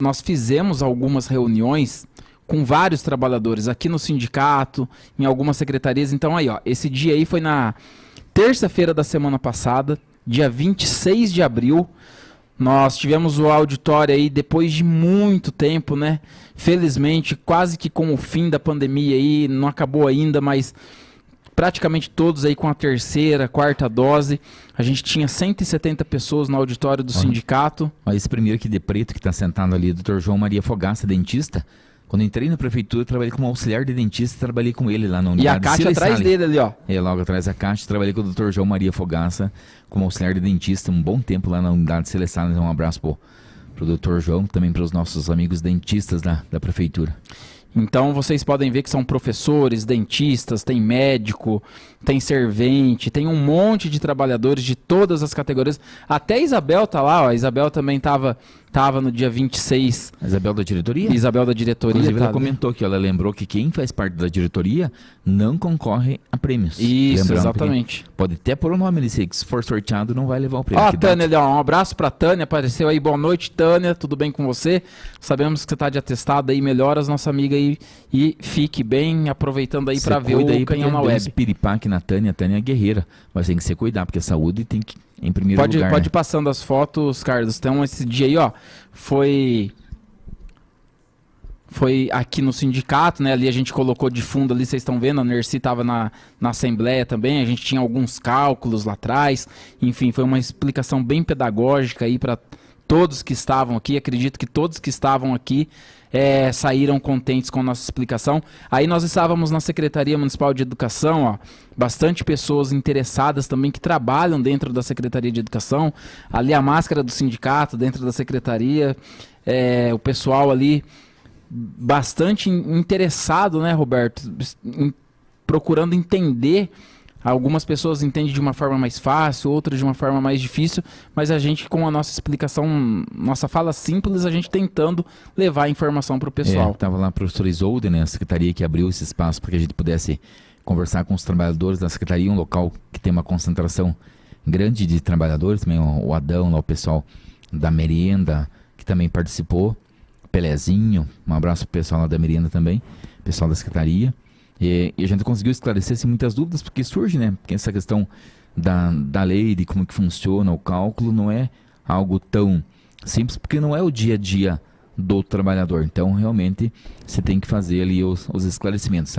nós fizemos algumas reuniões com vários trabalhadores aqui no sindicato, em algumas secretarias. Então aí, ó, esse dia aí foi na terça-feira da semana passada, dia 26 de abril. Nós tivemos o auditório aí depois de muito tempo, né? Felizmente, quase que com o fim da pandemia aí, não acabou ainda, mas praticamente todos aí com a terceira, quarta dose. A gente tinha 170 pessoas no auditório do sindicato. Olha esse primeiro aqui de preto que está sentado ali, Dr. João Maria Fogaça, dentista. Quando eu entrei na prefeitura, eu trabalhei como auxiliar de dentista, trabalhei com ele lá na unidade. E a Cátia atrás dele ali, ó. É, logo atrás da Cátia, trabalhei com o Dr. João Maria Fogaça, como auxiliar de dentista, um bom tempo lá na unidade Celestales. Um abraço pro Dr. João, também para os nossos amigos dentistas da prefeitura. Então vocês podem ver que são professores, dentistas, tem médico, tem servente, tem um monte de trabalhadores de todas as categorias. Até a Isabel tá lá, ó. A Isabel também tava no dia 26. A Isabel da diretoria? Isabel da diretoria. Inclusive, ela comentou que ela lembrou que quem faz parte da diretoria não concorre a prêmios. Isso, lembrando, exatamente. Pode até pôr o nome ali, se for sorteado não vai levar o prêmio. Ó, Tânia, ali, ó, um abraço pra Tânia, apareceu aí, boa noite, Tânia, tudo bem com você? Sabemos que você tá de atestado aí, melhoras, nossa amiga aí, e fique bem, aproveitando aí pra ver o canhão na web. Piripaque na Tânia, a Tânia é guerreira, mas tem que se cuidar, porque a saúde tem que, em primeiro lugar. Pode ir passando as fotos, Carlos, então esse dia aí, ó, foi aqui no sindicato, né? Ali a gente colocou de fundo ali, vocês estão vendo, a Nercy estava na assembleia também, a gente tinha alguns cálculos lá atrás, enfim, foi uma explicação bem pedagógica aí para todos que estavam aqui. Acredito que todos que estavam aqui saíram contentes com a nossa explicação. Aí nós estávamos na Secretaria Municipal de Educação, ó, bastante pessoas interessadas também que trabalham dentro da Secretaria de Educação, ali a máscara do sindicato dentro da Secretaria, o pessoal ali bastante interessado, né, Roberto, procurando entender. Algumas pessoas entendem de uma forma mais fácil, outras de uma forma mais difícil, mas a gente, com a nossa explicação, nossa fala simples, a gente tentando levar a informação para o pessoal. Estava lá a professora Isolde, né, a secretaria que abriu esse espaço para que a gente pudesse conversar com os trabalhadores da secretaria, um local que tem uma concentração grande de trabalhadores, também o Adão, lá, o pessoal da merenda, que também participou, Pelezinho, um abraço pro pessoal lá da merenda também, pessoal da secretaria. E a gente conseguiu esclarecer assim, muitas dúvidas, porque surge, né? Porque essa questão da lei, de como que funciona o cálculo, não é algo tão simples, porque não é o dia a dia do trabalhador. Então, realmente, você tem que fazer ali os esclarecimentos.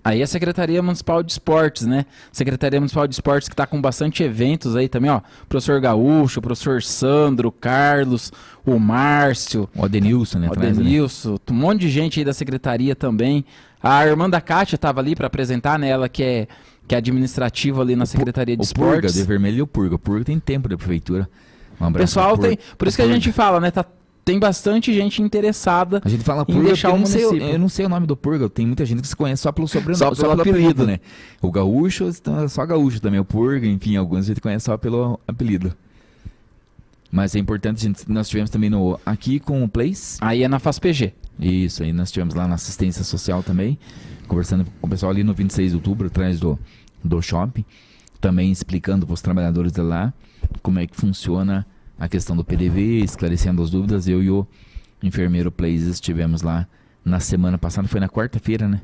Aí a Secretaria Municipal de Esportes, né? Secretaria Municipal de Esportes que está com bastante eventos aí também, ó. Professor Gaúcho, o professor Sandro, o Carlos, o Márcio. O Adenilson, né? O Adenilson, um monte de gente aí da secretaria também. A irmã da Kátia estava ali para apresentar, né? Ela que é administrativa ali na Secretaria de Esportes. O Purga, de vermelho e o Purga. O Purga tem tempo da prefeitura. Um abraço. Pessoal tem... Por isso que a gente fala, né? Tem bastante gente interessada. A gente fala em deixar o município. Eu não sei o nome do Purga. Tem muita gente que se conhece só pelo sobrenome, só pelo apelido, né? O Gaúcho, só Gaúcho também. O Purga, enfim, alguns a gente conhece só pelo apelido. Mas é importante, nós tivemos também aqui com o Place. Aí é na FASPG. Isso, aí nós tivemos lá na assistência social também, conversando com o pessoal ali no 26 de outubro, atrás do shopping, também explicando para os trabalhadores de lá como é que funciona a questão do PDV, esclarecendo as dúvidas. Eu e o enfermeiro Places estivemos lá na semana passada, foi na quarta-feira, né?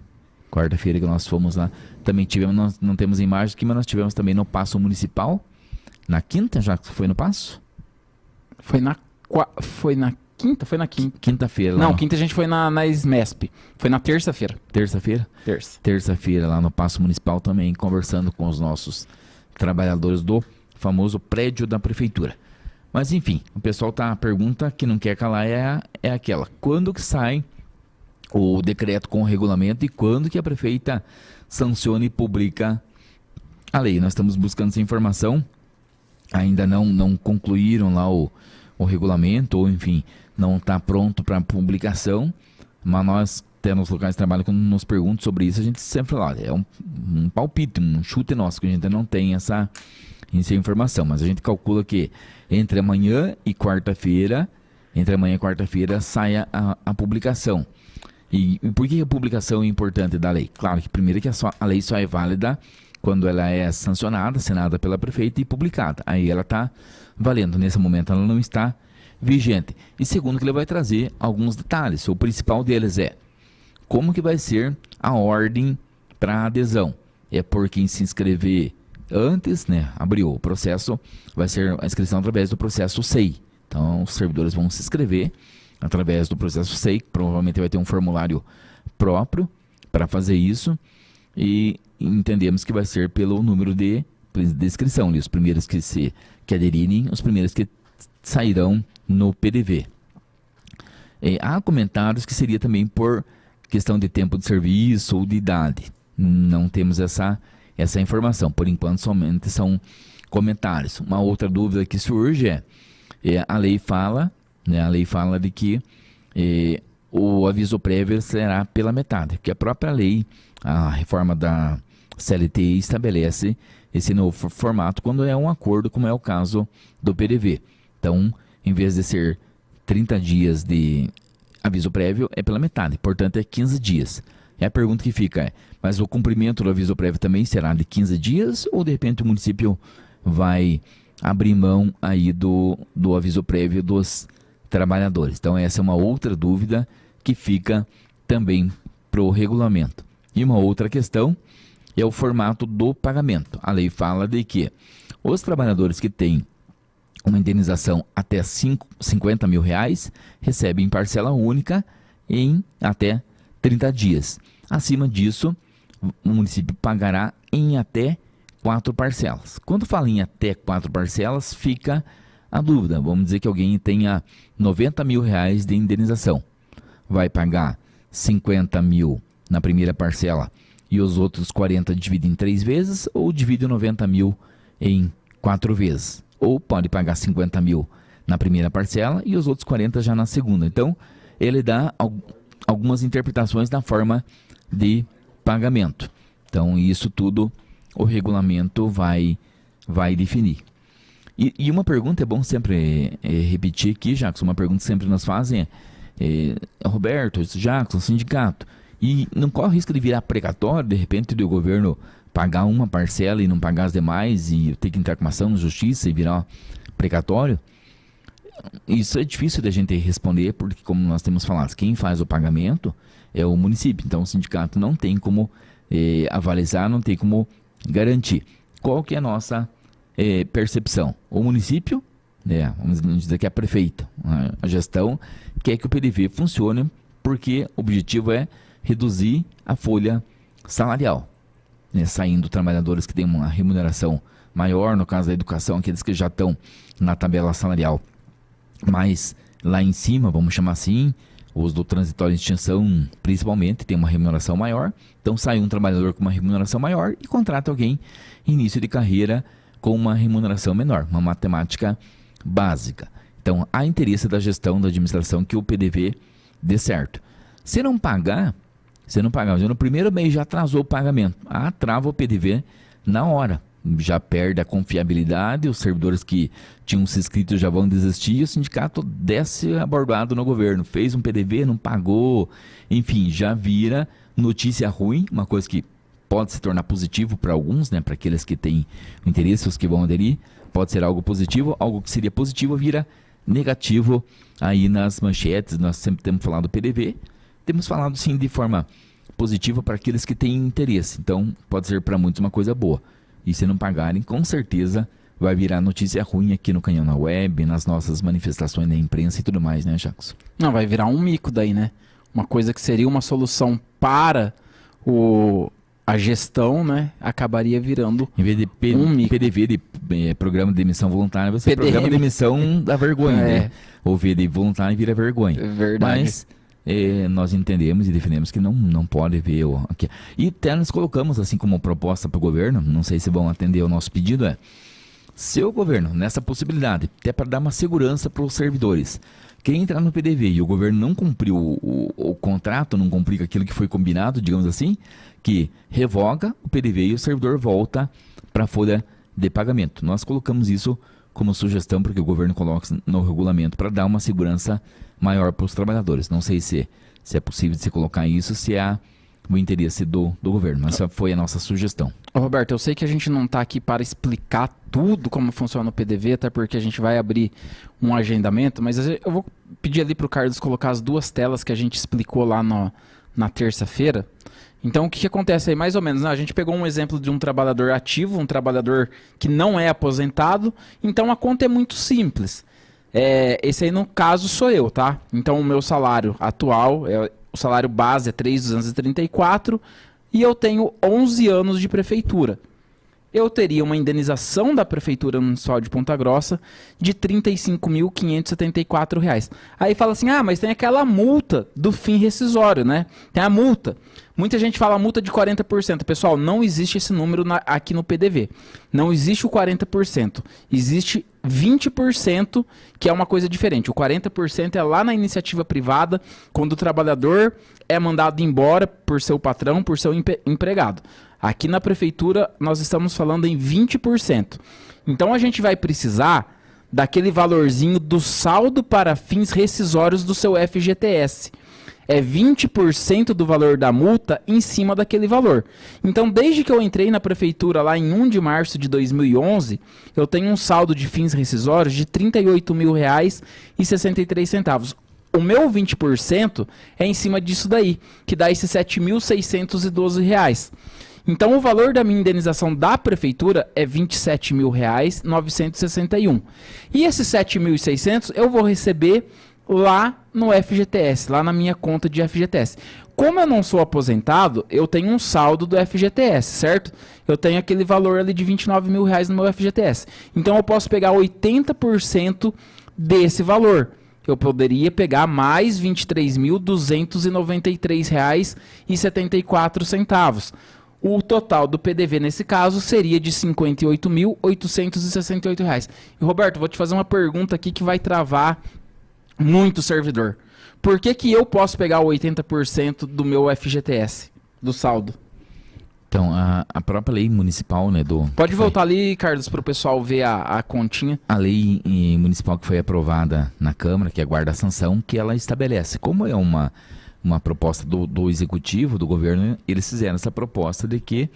Quarta-feira que nós fomos lá. Também tivemos, nós não temos imagens aqui, mas nós tivemos também no Paço Municipal, na quinta, já que foi no Paço? Foi na quinta? Foi na quinta. Quinta-feira. Não, quinta a gente foi na SMESP. Foi na terça-feira. Terça-feira? Terça. Terça-feira lá no Paço Municipal também, conversando com os nossos trabalhadores do famoso prédio da prefeitura. Mas enfim, o pessoal a pergunta que não quer calar é aquela. Quando que sai o decreto com o regulamento e quando que a prefeita sanciona e publica a lei? Nós estamos buscando essa informação. Ainda não concluíram lá o regulamento, ou enfim, não está pronto para publicação, mas nós, até nos locais de trabalho, quando nos perguntam sobre isso, a gente sempre fala, é um palpite, um chute nosso, que a gente ainda não tem essa informação, mas a gente calcula que entre amanhã e quarta-feira saia a publicação. E por que a publicação é importante da lei? Claro que primeiro que a lei só é válida quando ela é sancionada, assinada pela prefeita e publicada. Aí ela está valendo. Nesse momento ela não está vigente. E segundo, que ele vai trazer alguns detalhes. O principal deles é como que vai ser a ordem para adesão. É por quem se inscrever antes, né, abriu o processo, vai ser a inscrição através do processo SEI. Então, os servidores vão se inscrever através do processo SEI, provavelmente vai ter um formulário próprio para fazer isso, e entendemos que vai ser pelo número de inscrição, os primeiros que aderirem, os primeiros que sairão no PDV. Há comentários que seria também por questão de tempo de serviço ou de idade. Não temos essa informação. Por enquanto, somente são comentários. Uma outra dúvida que surge a lei fala, né, a lei fala de que o aviso prévio será pela metade, que a própria lei, a reforma da CLT estabelece esse novo formato quando é um acordo, como é o caso do PDV. Então, em vez de ser 30 dias de aviso prévio, é pela metade, portanto é 15 dias. E a pergunta que fica mas o cumprimento do aviso prévio também será de 15 dias ou de repente o município vai abrir mão aí do aviso prévio dos trabalhadores? Então essa é uma outra dúvida que fica também para o regulamento. E uma outra questão é o formato do pagamento. A lei fala de que os trabalhadores que têm uma indenização até R$50 mil recebem parcela única em até 30 dias. Acima disso, o município pagará em até 4 parcelas. Quando fala em até 4 parcelas, fica a dúvida. Vamos dizer que alguém tenha R$90 mil de indenização. Vai pagar 50 mil na primeira parcela e os outros 40 divide em 3 vezes, ou divide 90 mil em 4 vezes. Ou pode pagar 50 mil na primeira parcela e os outros 40 já na segunda. Então, ele dá algumas interpretações da forma de pagamento. Então, isso tudo o regulamento vai definir. E uma pergunta é bom sempre repetir aqui, Jackson, uma pergunta que sempre nos fazem Roberto, Jackson, sindicato, e não corre o risco de virar precatório, de repente, do governo pagar uma parcela e não pagar as demais e ter que entrar com uma ação na justiça e virar precatório? Isso é difícil da gente responder, porque como nós temos falado, quem faz o pagamento é o município, então o sindicato não tem como avalizar, não tem como garantir. Qual que é a nossa percepção? O município, vamos dizer que é a prefeita, a gestão, quer que o PDV funcione, porque o objetivo é reduzir a folha salarial, saindo trabalhadores que têm uma remuneração maior, no caso da educação, aqueles que já estão na tabela salarial mais lá em cima, vamos chamar assim, os do transitório de extinção principalmente, tem uma remuneração maior, então sai um trabalhador com uma remuneração maior e contrata alguém início de carreira com uma remuneração menor, uma matemática básica. Então há interesse da gestão, da administração que o PDV dê certo. Se não pagar, no primeiro mês já atrasou o pagamento, trava o PDV na hora. Já perde a confiabilidade, os servidores que tinham se inscrito já vão desistir, e o sindicato desce abordado no governo, fez um PDV, não pagou, enfim, já vira notícia ruim, uma coisa que pode se tornar positivo para alguns, para aqueles que têm interesse, os que vão aderir, pode ser algo positivo, algo que seria positivo vira negativo aí nas manchetes. Nós sempre temos falado do PDV, temos falado sim de forma positiva para aqueles que têm interesse, então pode ser para muitos uma coisa boa. E se não pagarem, com certeza vai virar notícia ruim aqui no Canhão na Web, nas nossas manifestações na imprensa e tudo mais, né, Jackson? Não, vai virar um mico daí, né? Uma coisa que seria uma solução para a gestão, né? Acabaria virando em vez de um mico. PDV, de Programa de Demissão Voluntária, vai ser Programa de Demissão da Vergonha, né? O V de voluntário vira vergonha. É verdade. Mas nós entendemos e defendemos que não pode ver aqui. E até nós colocamos assim como proposta para o governo, não sei se vão atender o nosso pedido, se o governo, nessa possibilidade, até para dar uma segurança para os servidores, quem entrar no PDV e o governo não cumpriu o contrato, não cumpriu aquilo que foi combinado, digamos assim, que revoga o PDV e o servidor volta para a folha de pagamento. Nós colocamos isso como sugestão porque o governo coloca no regulamento para dar uma segurança maior para os trabalhadores. Não sei se é possível de se colocar isso, se a o interesse do governo. Essa foi a nossa sugestão. Ô, Roberto, eu sei que a gente não está aqui para explicar tudo como funciona o PDV, até porque a gente vai abrir um agendamento, mas eu vou pedir ali para o Carlos colocar as duas telas que a gente explicou lá na terça-feira. Então, o que acontece aí? Mais ou menos, né? A gente pegou um exemplo de um trabalhador ativo, um trabalhador que não é aposentado, então a conta é muito simples. Esse aí, no caso, sou eu, tá? Então, o meu salário atual, o salário base é 3.234 e eu tenho 11 anos de prefeitura. Eu teria uma indenização da Prefeitura Municipal de Ponta Grossa de R$ 35.574. Aí fala assim, mas tem aquela multa do fim rescisório, né? Tem a multa. Muita gente fala multa de 40%. Pessoal, não existe esse número aqui no PDV. Não existe o 40%. Existe 20%, que é uma coisa diferente. O 40% é lá na iniciativa privada, quando o trabalhador é mandado embora por seu patrão, por seu empregado. Aqui na prefeitura, nós estamos falando em 20%. Então, a gente vai precisar daquele valorzinho do saldo para fins rescisórios do seu FGTS. É 20% do valor da multa em cima daquele valor. Então, desde que eu entrei na prefeitura lá em 1 de março de 2011, eu tenho um saldo de fins rescisórios de R$ 38.000,63. O meu 20% é em cima disso daí, que dá esses R$ 7.612. Então, o valor da minha indenização da prefeitura é R$ 27.961. E esses 7.600 eu vou receber lá no FGTS, lá na minha conta de FGTS. Como eu não sou aposentado, eu tenho um saldo do FGTS, certo? Eu tenho aquele valor ali de R$ 29.000 no meu FGTS. Então, eu posso pegar 80% desse valor. Eu poderia pegar mais R$ 23.293,74. O total do PDV nesse caso seria de R$ 58.868. E Roberto, vou te fazer uma pergunta aqui que vai travar muito servidor. Por que eu posso pegar 80% do meu FGTS, do saldo? Então, a própria lei municipal, né, Pode voltar ali, Carlos, para o pessoal ver a continha. A lei municipal que foi aprovada na Câmara, que aguarda a sanção, que ela estabelece. Como é uma proposta do Executivo, do governo, eles fizeram essa proposta de que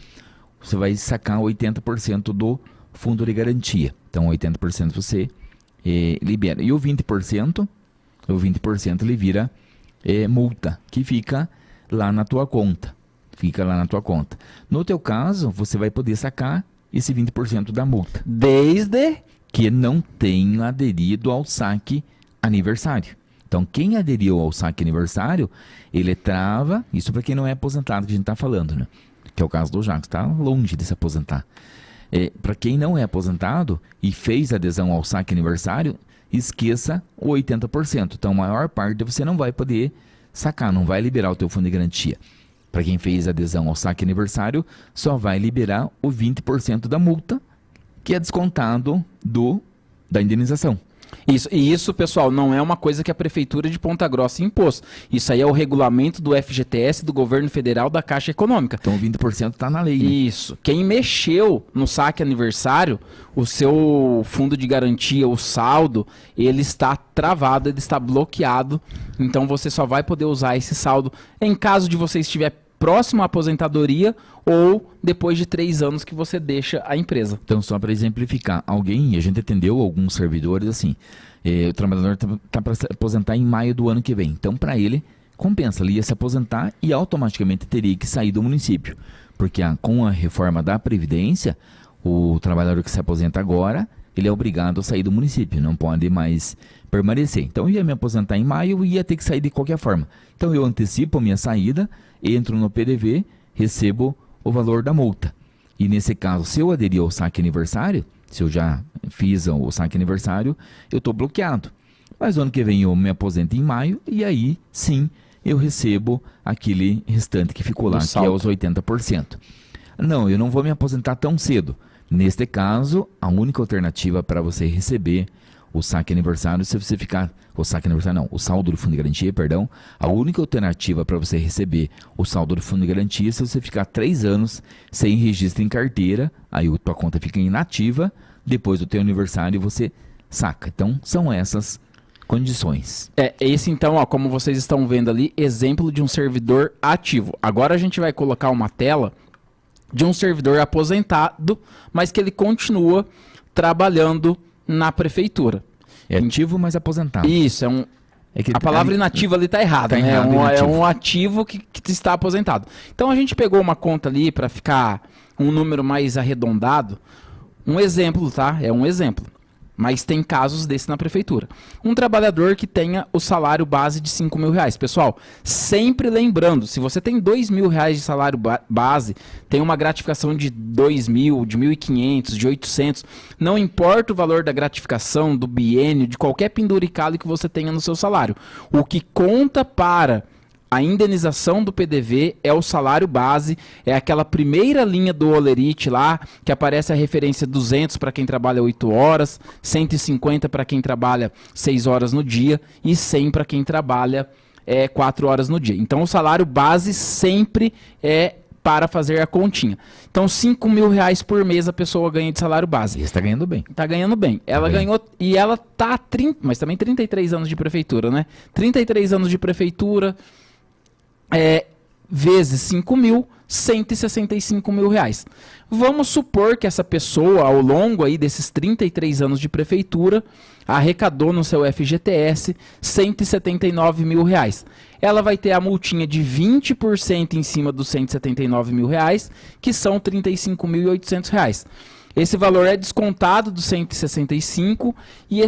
você vai sacar 80% do fundo de garantia. Então, 80% você libera. E o 20% ele vira multa, que fica lá na tua conta. No teu caso, você vai poder sacar esse 20% da multa. Desde que não tenha aderido ao saque aniversário. Então, quem aderiu ao saque aniversário, ele trava, isso para quem não é aposentado, que a gente está falando, né? Que é o caso do Jacques, está longe de se aposentar. Para quem não é aposentado e fez adesão ao saque aniversário, esqueça o 80%. Então, a maior parte você não vai poder sacar, não vai liberar o teu fundo de garantia. Para quem fez adesão ao saque aniversário, só vai liberar o 20% da multa, que é descontado da indenização. Isso, pessoal, não é uma coisa que a Prefeitura de Ponta Grossa impôs. Isso aí é o regulamento do FGTS, do Governo Federal, da Caixa Econômica. Então, o 20% está na lei, né? Isso. Quem mexeu no saque aniversário, o seu fundo de garantia, o saldo, ele está travado, ele está bloqueado. Então, você só vai poder usar esse saldo em caso de você estiver próximo à aposentadoria ou depois de 3 anos que você deixa a empresa. Então, só para exemplificar, a gente atendeu alguns servidores assim, o trabalhador está para se aposentar em maio do ano que vem. Então, para ele, compensa, ele ia se aposentar e automaticamente teria que sair do município. Porque com a reforma da Previdência, o trabalhador que se aposenta agora, ele é obrigado a sair do município, não pode mais permanecer. Então, eu ia me aposentar em maio e ia ter que sair de qualquer forma. Então, eu antecipo a minha saída, entro no PDV, recebo o valor da multa. E nesse caso, se eu aderir ao saque aniversário, se eu já fiz o saque aniversário, eu estou bloqueado. Mas ano que vem eu me aposento em maio e aí sim eu recebo aquele restante que ficou lá, que é os 80%. Não, eu não vou me aposentar tão cedo. Neste caso, a única alternativa para você receber o saque aniversário, se você ficar... O saque aniversário não, o saldo do fundo de garantia, perdão. A única alternativa para você receber o saldo do fundo de garantia é se você ficar 3 anos sem registro em carteira, aí a tua conta fica inativa, depois do teu aniversário você saca. Então, são essas condições. Esse então, ó, como vocês estão vendo ali, exemplo de um servidor ativo. Agora a gente vai colocar uma tela de um servidor aposentado, mas que ele continua trabalhando na prefeitura. É ativo, mas aposentado. Isso, a palavra inativo ali tá errada, né? É um ativo que está aposentado. Então a gente pegou uma conta ali para ficar um número mais arredondado. Um exemplo, tá? É um exemplo. Mas tem casos desse na prefeitura. Um trabalhador que tenha o salário base de R$5.000. Pessoal, sempre lembrando, se você tem R$2.000 de salário base, tem uma gratificação de R$2.000, de R$1.500, de R$800. Não importa o valor da gratificação, do biênio, de qualquer penduricalho que você tenha no seu salário. O que conta para a indenização do PDV é o salário base, é aquela primeira linha do Olerite lá, que aparece a referência 200 para quem trabalha 8 horas, 150 para quem trabalha 6 horas no dia e 100 para quem trabalha 4 horas no dia. Então o salário base sempre é para fazer a continha. Então R$5.000 por mês a pessoa ganha de salário base. Você está ganhando bem. Está ganhando bem. Ela ganhou, e ela tá mas também 33 anos de prefeitura, né? 33 anos de prefeitura... vezes 5.000, R$165.000. Vamos supor que essa pessoa, ao longo aí desses 33 anos de prefeitura, arrecadou no seu FGTS R$179.000. Ela vai ter a multinha de 20% em cima dos R$179.000, que são R$35.800. Esse valor é descontado dos 165 e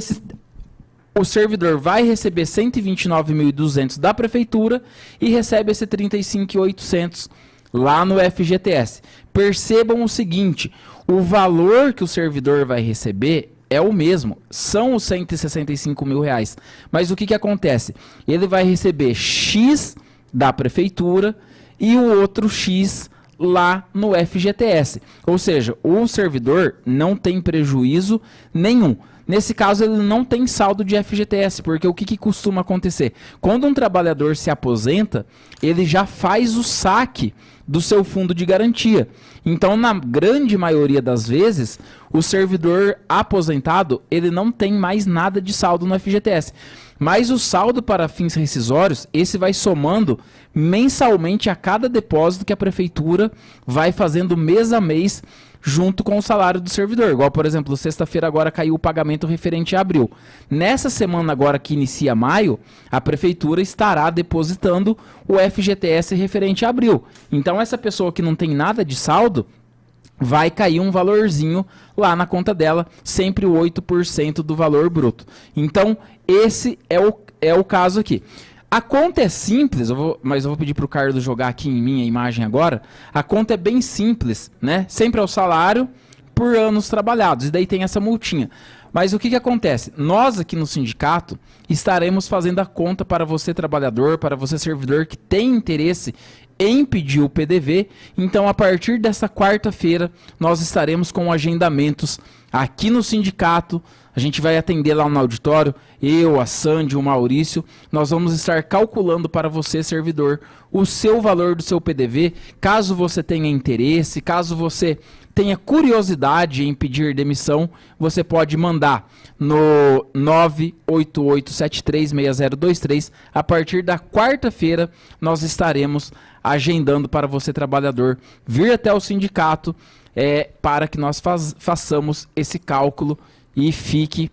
o servidor vai receber 129.200 da prefeitura e recebe esse 35.800 lá no FGTS. Percebam o seguinte, o valor que o servidor vai receber é o mesmo, são os R$165.000. Mas o que acontece? Ele vai receber X da prefeitura e o outro X lá no FGTS. Ou seja, o servidor não tem prejuízo nenhum. Nesse caso, ele não tem saldo de FGTS, porque o que costuma acontecer? Quando um trabalhador se aposenta, ele já faz o saque do seu fundo de garantia. Então, na grande maioria das vezes, o servidor aposentado, ele não tem mais nada de saldo no FGTS. Mas o saldo para fins rescisórios, esse vai somando mensalmente a cada depósito que a prefeitura vai fazendo mês a mês, junto com o salário do servidor. Igual, por exemplo, sexta-feira agora caiu o pagamento referente a abril. Nessa semana agora que inicia maio, a prefeitura estará depositando o FGTS referente a abril. Então essa pessoa que não tem nada de saldo, vai cair um valorzinho lá na conta dela, sempre 8% do valor bruto. Então esse é o caso aqui. A conta é simples, mas eu vou pedir para o Carlos jogar aqui em minha imagem agora. A conta é bem simples, né? Sempre é o salário por anos trabalhados, e daí tem essa multinha. Mas o que acontece? Nós aqui no sindicato estaremos fazendo a conta para você trabalhador, para você servidor que tem interesse em pedir o PDV. Então, a partir dessa quarta-feira, nós estaremos com agendamentos aqui no sindicato. A gente vai atender lá no auditório, eu, a Sandy, o Maurício. Nós vamos estar calculando para você, servidor, o seu valor do seu PDV. Caso você tenha interesse, caso você tenha curiosidade em pedir demissão, você pode mandar no 988736023. A partir da quarta-feira, nós estaremos agendando para você, trabalhador, vir até o sindicato para que nós façamos esse cálculo e fique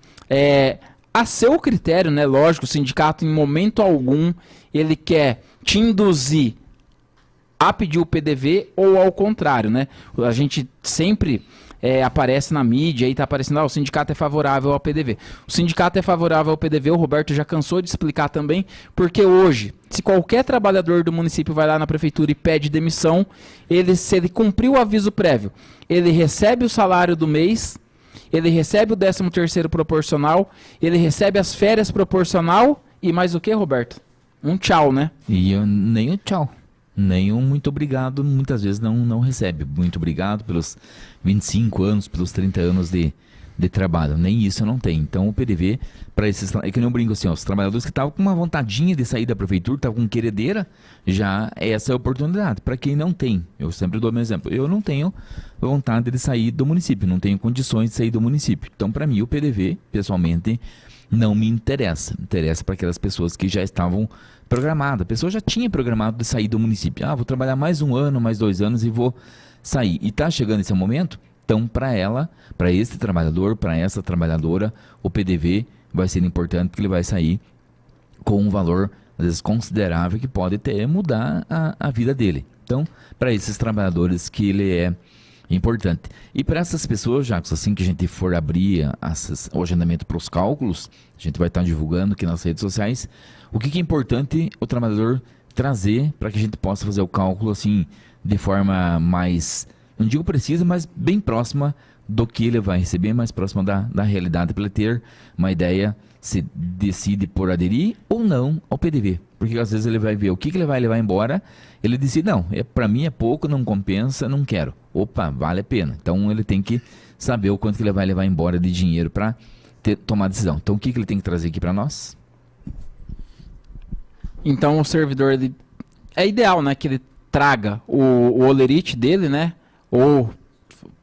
a seu critério, né? Lógico, o sindicato em momento algum ele quer te induzir a pedir o PDV ou ao contrário, né? A gente sempre aparece na mídia e tá aparecendo, o sindicato é favorável ao PDV. O sindicato é favorável ao PDV, o Roberto já cansou de explicar também, porque hoje, se qualquer trabalhador do município vai lá na prefeitura e pede demissão, se ele cumpriu o aviso prévio, ele recebe o salário do mês, ele recebe o 13º proporcional, ele recebe as férias proporcional e mais o que, Roberto? Um tchau, né? E nem o tchau. Nenhum muito obrigado, muitas vezes não recebe. Muito obrigado pelos 25 anos, pelos 30 anos de de trabalho. Nem isso não tem. Então o PDV, para esses, é que nem eu brinco assim, ó, os trabalhadores que estavam com uma vontadinha de sair da prefeitura, estavam com queredeira, já essa é a oportunidade. Para quem não tem, eu sempre dou meu exemplo, eu não tenho vontade de sair do município, não tenho condições de sair do município. Então para mim o PDV, pessoalmente, não me interessa. Interessa para aquelas pessoas que já estavam programadas. A pessoa já tinha programado de sair do município. Ah, vou trabalhar mais 1 ano, mais 2 anos e vou sair. E está chegando esse momento. Então, para ela, para esse trabalhador, para essa trabalhadora, o PDV vai ser importante porque ele vai sair com um valor, às vezes, considerável que pode até mudar a vida dele. Então, para esses trabalhadores que ele é importante. E para essas pessoas, Jacques, assim que a gente for abrir o agendamento para os cálculos, a gente vai estar divulgando aqui nas redes sociais, o que é importante o trabalhador trazer para que a gente possa fazer o cálculo assim de forma mais, não digo precisa, mas bem próxima do que ele vai receber, mais próxima da realidade, para ele ter uma ideia se decide por aderir ou não ao PDV. Porque às vezes ele vai ver o que ele vai levar embora, ele decide, não, para mim é pouco, não compensa, não quero. Opa, vale a pena. Então ele tem que saber o quanto que ele vai levar embora de dinheiro para tomar a decisão. Então o que ele tem que trazer aqui para nós? Então o servidor, é ideal, né, que ele traga o holerite dele, né, ou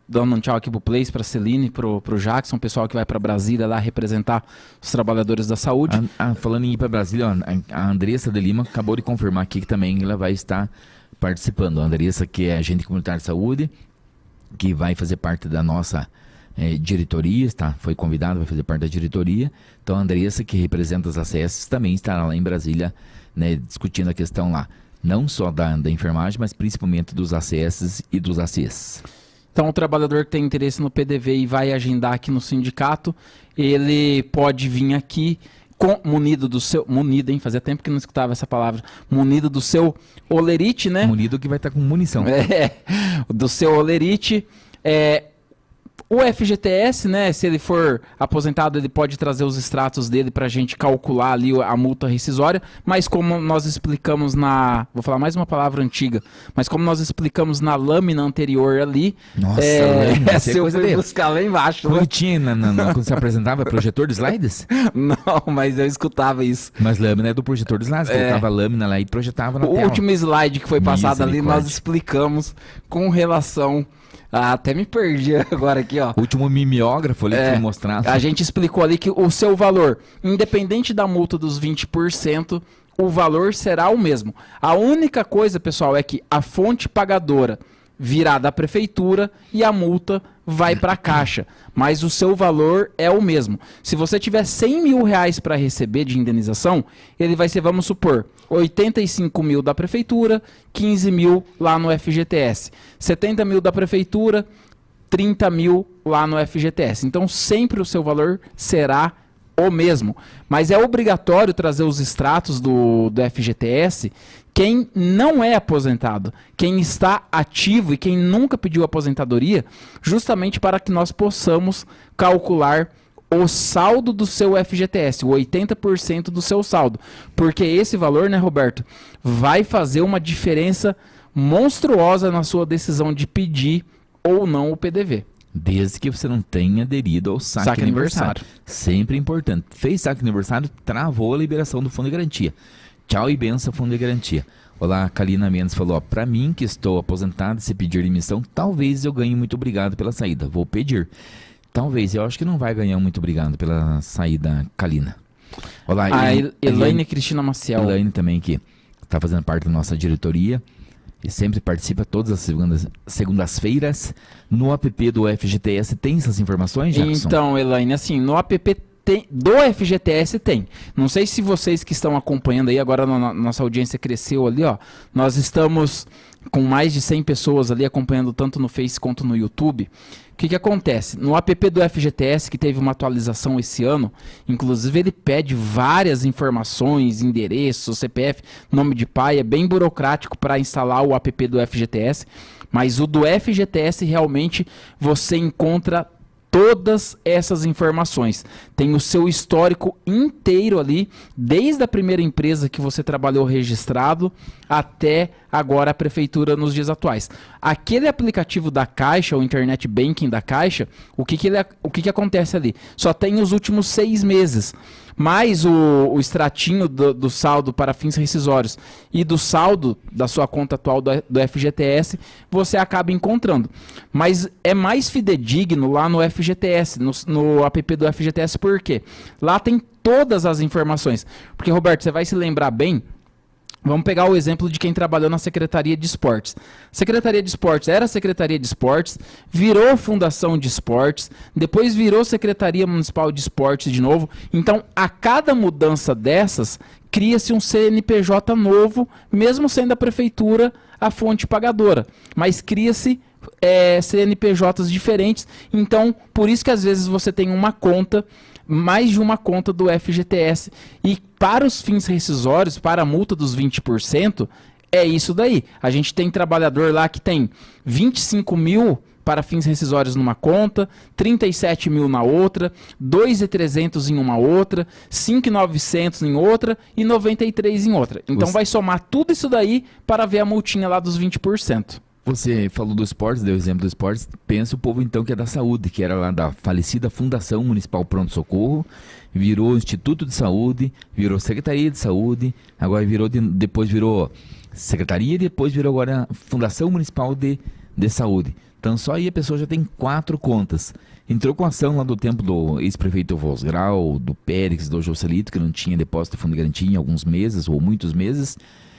dando um tchau aqui pro Place, pra Celine, pro Jackson, pessoal que vai pra Brasília lá representar os trabalhadores da saúde. Falando em ir pra Brasília, ó, a Andressa de Lima acabou de confirmar aqui que também ela vai estar participando. A Andressa, que é agente comunitário de saúde, que vai fazer parte da nossa diretoria, foi convidada, vai fazer parte da diretoria. Então a Andressa, que representa as ACS, também estará lá em Brasília, né, discutindo a questão lá, não só da enfermagem, mas principalmente dos ACS e dos ACs. Então, o trabalhador que tem interesse no PDV e vai agendar aqui no sindicato, ele pode vir aqui munido do seu... Munido, hein? Fazia tempo que não escutava essa palavra. Munido do seu holerite, né? Munido que vai estar com munição. Do seu holerite. O FGTS, né? Se ele for aposentado, ele pode trazer os extratos dele para a gente calcular ali a multa rescisória. Mas como nós explicamos vou falar mais uma palavra antiga. Mas como nós explicamos na lâmina anterior ali. Nossa, se eu fui buscar lá embaixo. Né? Tinha quando você apresentava projetor de slides? Não, mas eu escutava isso. Mas lâmina é do projetor de slides. Colocava a lâmina lá e projetava na tela. O último slide que foi passado ali, nós explicamos com relação... até me perdi agora aqui, ó. O último mimeógrafo ali que foi mostrado. A gente explicou ali que o seu valor, independente da multa dos 20%, o valor será o mesmo. A única coisa, pessoal, é que a fonte pagadora virá da prefeitura e a multa vai para a caixa. Mas o seu valor é o mesmo. Se você tiver 100 mil reais para receber de indenização, ele vai ser, vamos supor, 85 mil da prefeitura, 15 mil lá no FGTS. 70 mil da prefeitura, 30 mil lá no FGTS. Então sempre o seu valor será o mesmo. Mas é obrigatório trazer os extratos do FGTS quem não é aposentado, quem está ativo e quem nunca pediu aposentadoria, justamente para que nós possamos calcular o saldo do seu FGTS, o 80% do seu saldo. Porque esse valor, né, Roberto, vai fazer uma diferença monstruosa na sua decisão de pedir ou não o PDV. Desde que você não tenha aderido ao saque aniversário. Sempre importante. Fez saque aniversário, travou a liberação do fundo de garantia. Tchau e benção, fundo de garantia. Olá, a Kalina Mendes falou, para mim que estou aposentado, se pedir demissão, talvez eu ganhe muito obrigado pela saída. Vou pedir. Talvez, eu acho que não vai ganhar muito obrigado pela saída, Kalina. Olá, Elaine Cristina Maciel. Elaine também, que está fazendo parte da nossa diretoria e sempre participa todas as segundas-feiras no app do FGTS. Tem essas informações, Jackson? Então, Elaine, assim, no app do FGTS tem. Não sei se vocês que estão acompanhando aí, agora nossa audiência cresceu ali, ó. Nós estamos com mais de 100 pessoas ali acompanhando tanto no Face quanto no YouTube. O que acontece? No app do FGTS, que teve uma atualização esse ano, inclusive ele pede várias informações, endereço, CPF, nome de pai, é bem burocrático para instalar o app do FGTS, mas o do FGTS realmente você encontra todas essas informações. Tem o seu histórico inteiro ali, desde a primeira empresa que você trabalhou registrado até agora a prefeitura nos dias atuais. Aquele aplicativo da Caixa, o Internet Banking da Caixa, o que acontece ali? Só tem os últimos 6 meses. Mais o extratinho do saldo para fins rescisórios e do saldo da sua conta atual do FGTS, você acaba encontrando. Mas é mais fidedigno lá no FGTS, no app do FGTS, por quê? Lá tem todas as informações. Porque, Roberto, você vai se lembrar bem. Vamos pegar o exemplo de quem trabalhou na Secretaria de Esportes. Secretaria de Esportes era Secretaria de Esportes, virou Fundação de Esportes, depois virou Secretaria Municipal de Esportes de novo. Então, a cada mudança dessas, cria-se um CNPJ novo, mesmo sendo a prefeitura a fonte pagadora. Mas cria-se CNPJs diferentes. Então, por isso que às vezes você tem uma conta, mais de uma conta do FGTS. E para os fins rescisórios, para a multa dos 20%, é isso daí. A gente tem trabalhador lá que tem 25 mil para fins rescisórios numa conta, 37 mil na outra, 2.300 em uma outra, 5.900 em outra e 93 em outra. Então vai somar tudo isso daí para ver a multinha lá dos 20%. Você falou do esportes, deu exemplo do esportes. Pensa o povo então que é da saúde, que era lá da falecida Fundação Municipal Pronto Socorro, virou Instituto de Saúde, virou Secretaria de Saúde, agora depois virou Secretaria e depois virou agora Fundação Municipal de Saúde. Então só aí a pessoa já tem 4 contas. Entrou com ação lá do tempo do ex-prefeito Vosgrau, do Périx, do Joselito, que não tinha depósito de fundo de garantia em alguns meses ou muitos meses.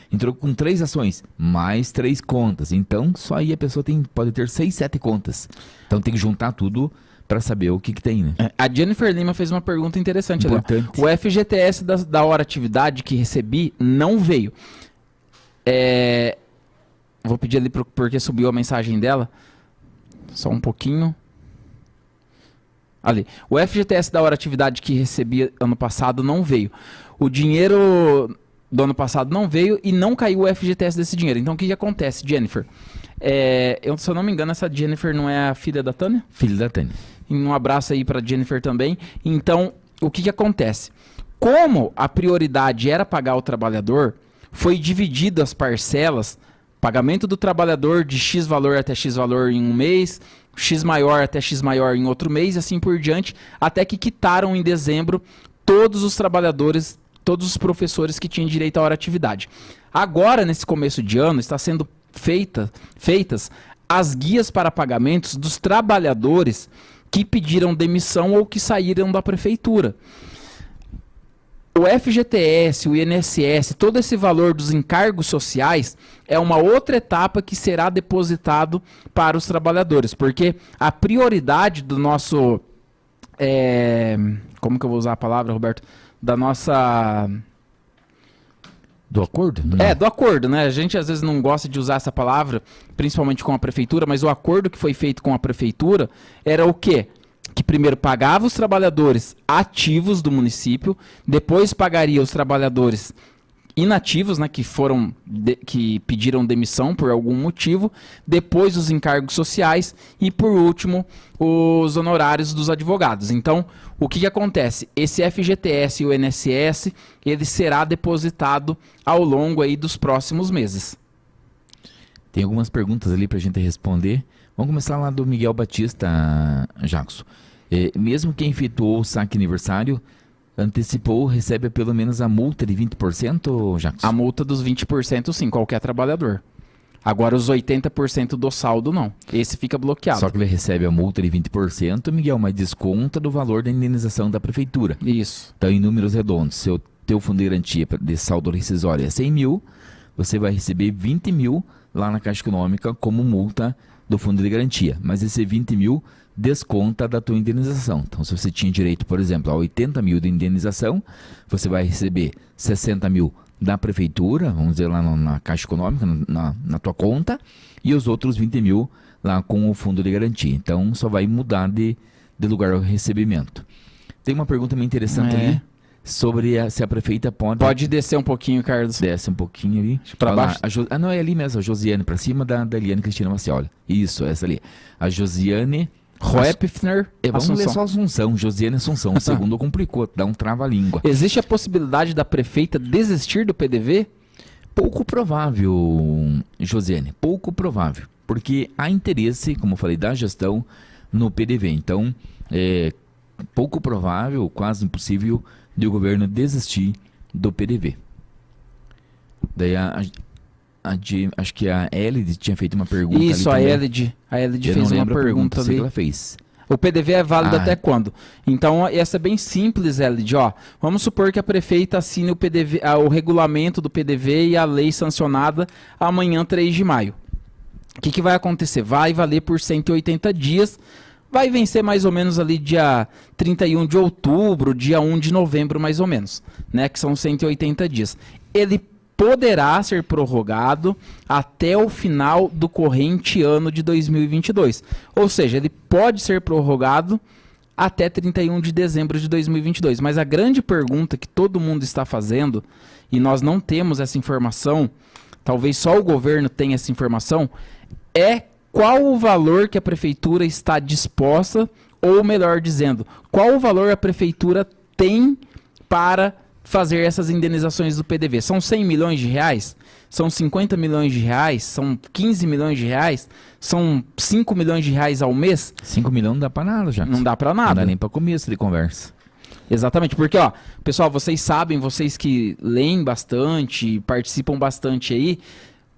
Entrou com 3 ações, mais 3 contas. Então, só aí a pessoa pode ter 6, 7 contas. Então, tem que juntar tudo para saber o que tem, né? A Jennifer Lima fez uma pergunta interessante. Importante. O FGTS da hora atividade que recebi não veio. Vou pedir ali porque subiu a mensagem dela. Só um pouquinho. Ali. O FGTS da hora atividade que recebi ano passado não veio. O dinheiro do ano passado não veio e não caiu o FGTS desse dinheiro. Então, o que acontece, Jennifer? Se eu não me engano, essa Jennifer não é a filha da Tânia? Filha da Tânia. Um abraço aí para Jennifer também. Então, o que acontece? Como a prioridade era pagar o trabalhador, foi dividido as parcelas, pagamento do trabalhador de X valor até X valor em um mês, X maior até X maior em outro mês, e assim por diante, até que quitaram em dezembro todos os trabalhadores, todos os professores que tinham direito à hora atividade. Agora, nesse começo de ano, está sendo feitas as guias para pagamentos dos trabalhadores que pediram demissão ou que saíram da prefeitura. O FGTS, o INSS, todo esse valor dos encargos sociais é uma outra etapa que será depositado para os trabalhadores, porque a prioridade do nosso... como que eu vou usar a palavra, Roberto? Da nossa... Do acordo? Do acordo, né? A gente às vezes não gosta de usar essa palavra, principalmente com a prefeitura, mas o acordo que foi feito com a prefeitura era o quê? Que primeiro pagava os trabalhadores ativos do município, depois pagaria os trabalhadores inativos, né, que pediram demissão por algum motivo, depois os encargos sociais e, por último, os honorários dos advogados. Então, o que acontece? Esse FGTS e o INSS, ele será depositado ao longo aí dos próximos meses. Tem algumas perguntas ali para a gente responder. Vamos começar lá do Miguel Batista, Jackson. Mesmo quem efetuou o saque aniversário, antecipou, recebe pelo menos a multa de 20%, Jackson? A multa dos 20% sim, qualquer trabalhador. Agora os 80% do saldo não. Esse fica bloqueado. Só que ele recebe a multa de 20%, Miguel, mas desconta do valor da indenização da prefeitura. Isso. Então, em números redondos, se o teu fundo de garantia de saldo rescisório é 100 mil, você vai receber 20 mil lá na Caixa Econômica como multa do fundo de garantia. Mas esse 20 mil desconta da tua indenização. Então, se você tinha direito, por exemplo, a 80 mil de indenização, você vai receber 60 mil da prefeitura, vamos dizer lá na Caixa Econômica, na tua conta, e os outros 20 mil lá com o fundo de garantia. Então, só vai mudar de lugar ao recebimento. Tem uma pergunta bem interessante ali, sobre se a prefeita pode... Pode descer um pouquinho, Carlos. Desce um pouquinho ali. Para baixo? Não, é ali mesmo, a Josiane, para cima da Eliane Cristina Macioli. Isso, essa ali. A Josiane Roepfner, Vamos ler Assunção. só Assunção, Josiane Assunção. O segundo complicou, dá um trava-língua. Existe a possibilidade da prefeita desistir do PDV? Pouco provável, Josiane, pouco provável. Porque há interesse, como eu falei, da gestão no PDV. Então, é pouco provável, quase impossível, de o governo desistir do PDV. Daí acho que a Elide tinha feito uma pergunta. Isso, ali a também. Elide Eu fez não uma lembro a pergunta sei que ali. ela fez. O PDV é válido Ah. até quando? Então, essa é bem simples, Elid. Ó, vamos supor que a prefeita assine o PDV, o regulamento do PDV e a lei sancionada amanhã, 3 de maio. O que vai acontecer? Vai valer por 180 dias, vai vencer mais ou menos ali dia 31 de outubro, dia 1 de novembro, mais ou menos, né? Que são 180 dias. Ele poderá ser prorrogado até o final do corrente ano de 2022. Ou seja, ele pode ser prorrogado até 31 de dezembro de 2022. Mas a grande pergunta que todo mundo está fazendo, e nós não temos essa informação, talvez só o governo tenha essa informação, é qual o valor que a prefeitura está disposta, ou melhor dizendo, qual o valor a prefeitura tem para fazer essas indenizações do PDV. São 100 milhões de reais? São 50 milhões de reais? São 15 milhões de reais? São 5 milhões de reais ao mês? 5 milhões não dá pra nada, já. Não dá pra Não nada. dá nem pra começo de conversa. Exatamente, porque, ó, pessoal, vocês sabem, vocês que leem bastante, participam bastante aí,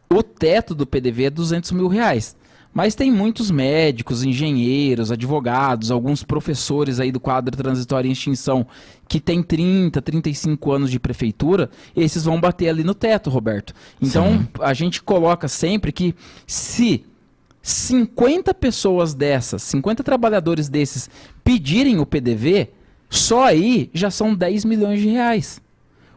o teto do PDV é 200 mil reais. Mas tem muitos médicos, engenheiros, advogados, alguns professores aí do quadro transitório em extinção que tem 30, 35 anos de prefeitura, esses vão bater ali no teto, Roberto. Então, Sim. a gente coloca sempre que se 50 pessoas dessas, 50 trabalhadores desses pedirem o PDV, só aí já são 10 milhões de reais.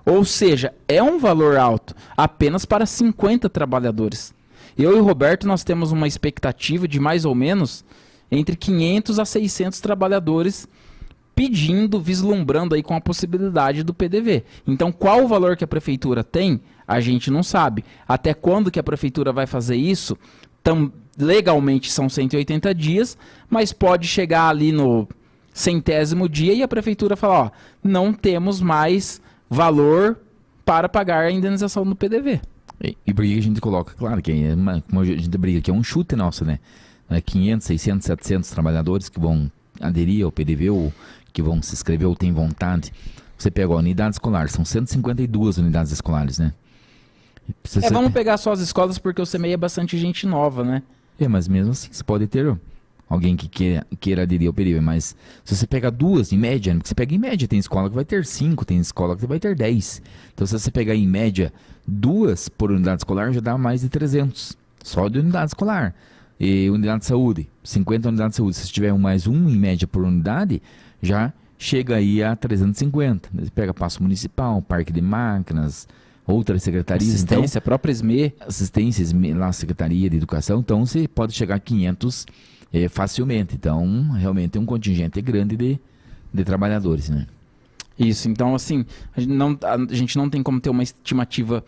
Ou seja, é um valor alto apenas para 50 trabalhadores. Eu e o Roberto, nós temos uma expectativa de mais ou menos entre 500 a 600 trabalhadores pedindo, vislumbrando aí com a possibilidade do PDV. Então, qual o valor que a prefeitura tem? A gente não sabe. Até quando que a prefeitura vai fazer isso? Legalmente são 180 dias, mas pode chegar ali no 100º dia e a prefeitura falar, ó, não temos mais valor para pagar a indenização do PDV. E por que a gente coloca? Claro que como a gente briga, que é um chute nosso, né? 500, 600, 700 trabalhadores que vão aderir ao PDV ou que vão se inscrever ou têm vontade. Você pega a unidade escolar, são 152 unidades escolares, né? Vamos pegar só as escolas porque o CMEI é bastante gente nova, né? Mas mesmo assim, você pode ter alguém que queira aderir ao PDV, mas se você pega duas, em média, porque você pega em média, tem escola que vai ter 5, tem escola que vai ter 10. Então se você pegar em média 2 por unidade escolar, já dá mais de 300, só de unidade escolar. E unidade de saúde, 50 unidades de saúde, se tiver mais um em média por unidade, já chega aí a 350. Você pega Paço Municipal, Parque de Máquinas, outras secretarias. Assistência, a própria SME. Assistência, lá, Secretaria de Educação, então você pode chegar a 500 facilmente. Então, realmente é um contingente grande de trabalhadores, né? Isso, então assim, a gente não tem como ter uma estimativa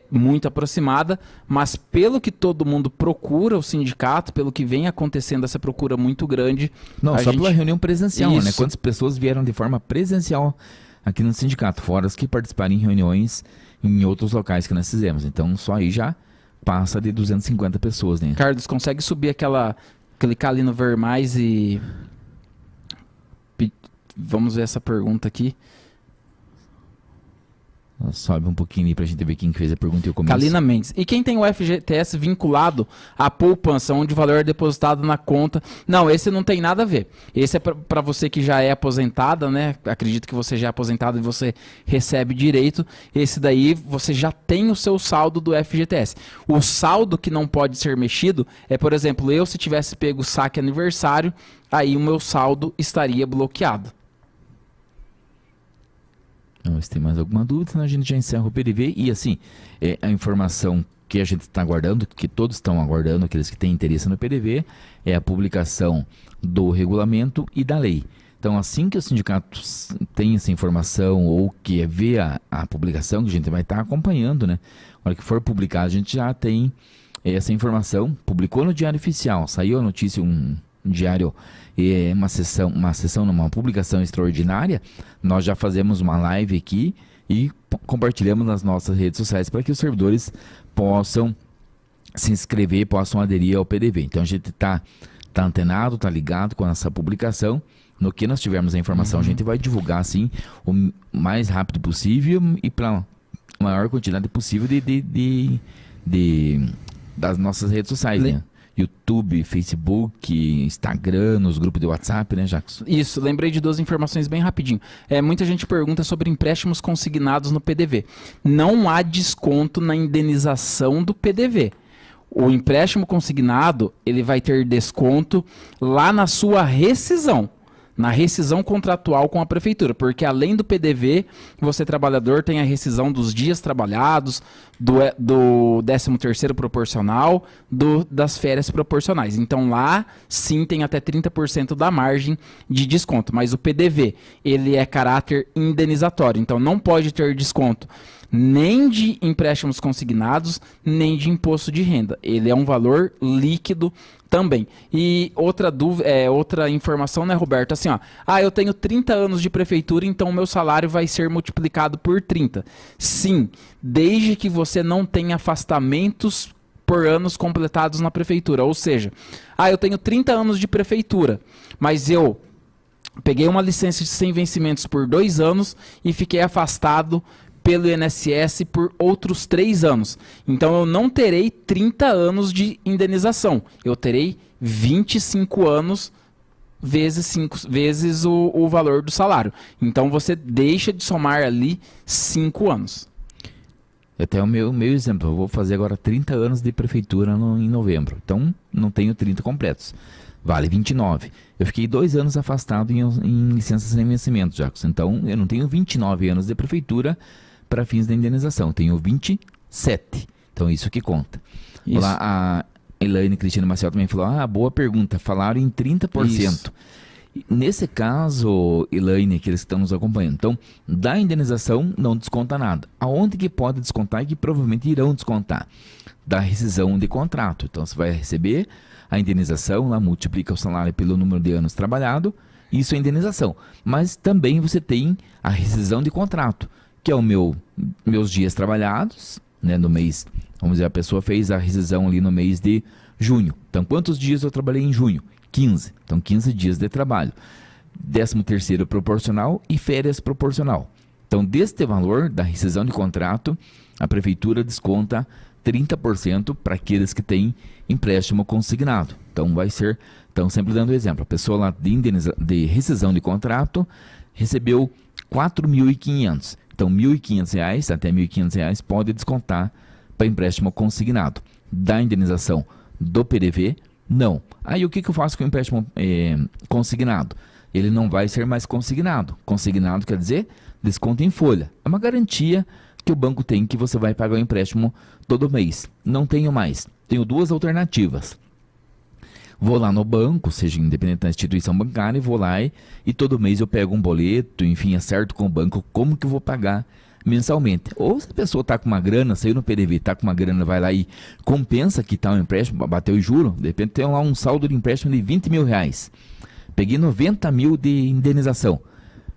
muito aproximada, mas pelo que todo mundo procura o sindicato, pelo que vem acontecendo essa procura muito grande... Não, só pela reunião presencial, né? Isso. Quantas pessoas vieram de forma presencial aqui no sindicato, fora as que participaram em reuniões em outros locais que nós fizemos. Então, só aí já passa de 250 pessoas, né? Carlos, consegue subir clicar ali no Ver Mais e... Vamos ver essa pergunta aqui. Sobe um pouquinho aí pra gente ver quem que fez a pergunta e eu começo. Kalina Mendes. E quem tem o FGTS vinculado à poupança, onde o valor é depositado na conta? Não, esse não tem nada a ver. Esse é para você que já é aposentada, né? Acredito que você já é aposentado e você recebe direito. Esse daí você já tem o seu saldo do FGTS. O saldo que não pode ser mexido é, por exemplo, se tivesse pego o saque aniversário, aí o meu saldo estaria bloqueado. Não, se tem mais alguma dúvida, senão a gente já encerra o PDV. E assim, a informação que a gente está aguardando, que todos estão aguardando, aqueles que têm interesse no PDV, é a publicação do regulamento e da lei. Então, assim que o sindicato tem essa informação ou que vê a publicação, que a gente vai estar acompanhando, né? Na hora que for publicar, a gente já tem essa informação. Publicou no Diário Oficial, saiu a notícia diário, uma publicação extraordinária, nós já fazemos uma live aqui e compartilhamos nas nossas redes sociais para que os servidores possam se inscrever, possam aderir ao PDV. Então a gente está antenado, está ligado com essa publicação. No que nós tivermos a informação, a gente vai divulgar assim o mais rápido possível e para a maior quantidade possível das nossas redes sociais, né? YouTube, Facebook, Instagram, nos grupos de WhatsApp, né, Jackson? Isso, lembrei de 2 informações bem rapidinho. Muita gente pergunta sobre empréstimos consignados no PDV. Não há desconto na indenização do PDV. O empréstimo consignado, ele vai ter desconto lá na sua rescisão. Na rescisão contratual com a prefeitura, porque além do PDV, você trabalhador tem a rescisão dos dias trabalhados, do 13º proporcional, das férias proporcionais. Então lá sim tem até 30% da margem de desconto, mas o PDV ele é caráter indenizatório, então não pode ter desconto nem de empréstimos consignados, nem de imposto de renda. Ele é um valor líquido também. E outra dúvida, outra informação, né, Roberto? Assim, ó, eu tenho 30 anos de prefeitura, então o meu salário vai ser multiplicado por 30. Sim, desde que você não tenha afastamentos por anos completados na prefeitura. Ou seja, eu tenho 30 anos de prefeitura, mas eu peguei uma licença de sem vencimentos por 2 anos e fiquei afastado pelo INSS por outros 3 anos. Então eu não terei 30 anos de indenização. Eu terei 25 anos vezes o valor do salário. Então você deixa de somar ali 5 anos. Até o meu exemplo, eu vou fazer agora 30 anos de prefeitura em novembro. Então não tenho 30 completos. Vale 29. Eu fiquei 2 anos afastado em licença sem vencimento, Jacos. Então eu não tenho 29 anos de prefeitura para fins da indenização. Tenho 27. Então isso que conta. Isso. Lá, a Elaine Cristina Maciel também falou, boa pergunta, falaram em 30%. Isso. Nesse caso, Elaine, que eles estão nos acompanhando, então, da indenização não desconta nada. Aonde que pode descontar e que provavelmente irão descontar? Da rescisão de contrato. Então você vai receber a indenização, lá multiplica o salário pelo número de anos trabalhado, isso é indenização. Mas também você tem a rescisão de contrato, que é meus dias trabalhados, né, no mês, vamos dizer, a pessoa fez a rescisão ali no mês de junho. Então, quantos dias eu trabalhei em junho? 15. Então, 15 dias de trabalho. 13º proporcional e férias proporcional. Então, deste valor da rescisão de contrato, a prefeitura desconta 30% para aqueles que têm empréstimo consignado. Então, vai ser, sempre dando exemplo, a pessoa lá de rescisão de contrato recebeu R$ 4.500. Então, R$ 1.500, até R$ 1.500 pode descontar para empréstimo consignado. Da indenização do PDV, não. Aí o que eu faço com o empréstimo consignado? Ele não vai ser mais consignado. Consignado quer dizer desconto em folha. É uma garantia que o banco tem que você vai pagar o empréstimo todo mês. Não tenho mais. Tenho 2 alternativas. Vou lá no banco, seja independente da instituição bancária, vou lá e todo mês eu pego um boleto, enfim, acerto com o banco como que eu vou pagar mensalmente. Ou se a pessoa está com uma grana, saiu no PDV, está com uma grana, vai lá e compensa que está o empréstimo, bateu o juro, de repente tem lá um saldo de empréstimo de R$ 20.000. Peguei 90 mil de indenização.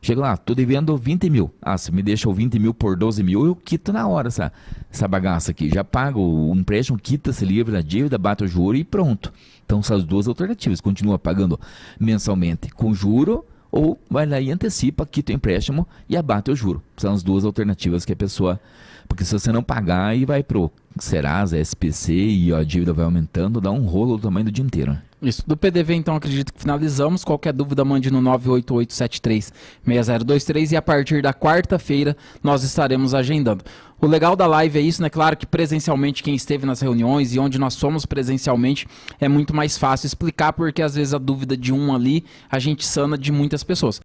Chego lá, tô devendo 20 mil. Se me deixa o 20 mil por 12 mil, eu quito na hora essa bagaça aqui. Já pago o empréstimo, quita-se livre da dívida, bate o juro e pronto. Então são as 2 alternativas. Continua pagando mensalmente com juro ou vai lá e antecipa, quita o empréstimo e abate o juro. São as 2 alternativas que a pessoa... Porque se você não pagar, aí vai pro Serasa, SPC e a dívida vai aumentando, dá um rolo do tamanho do dia inteiro, né? Isso. Do PDV, então, acredito que finalizamos. Qualquer dúvida, mande no 988736023 e a partir da quarta-feira nós estaremos agendando. O legal da live é isso, né? Claro que presencialmente quem esteve nas reuniões e onde nós fomos presencialmente é muito mais fácil explicar, porque às vezes a dúvida de um ali a gente sana de muitas pessoas.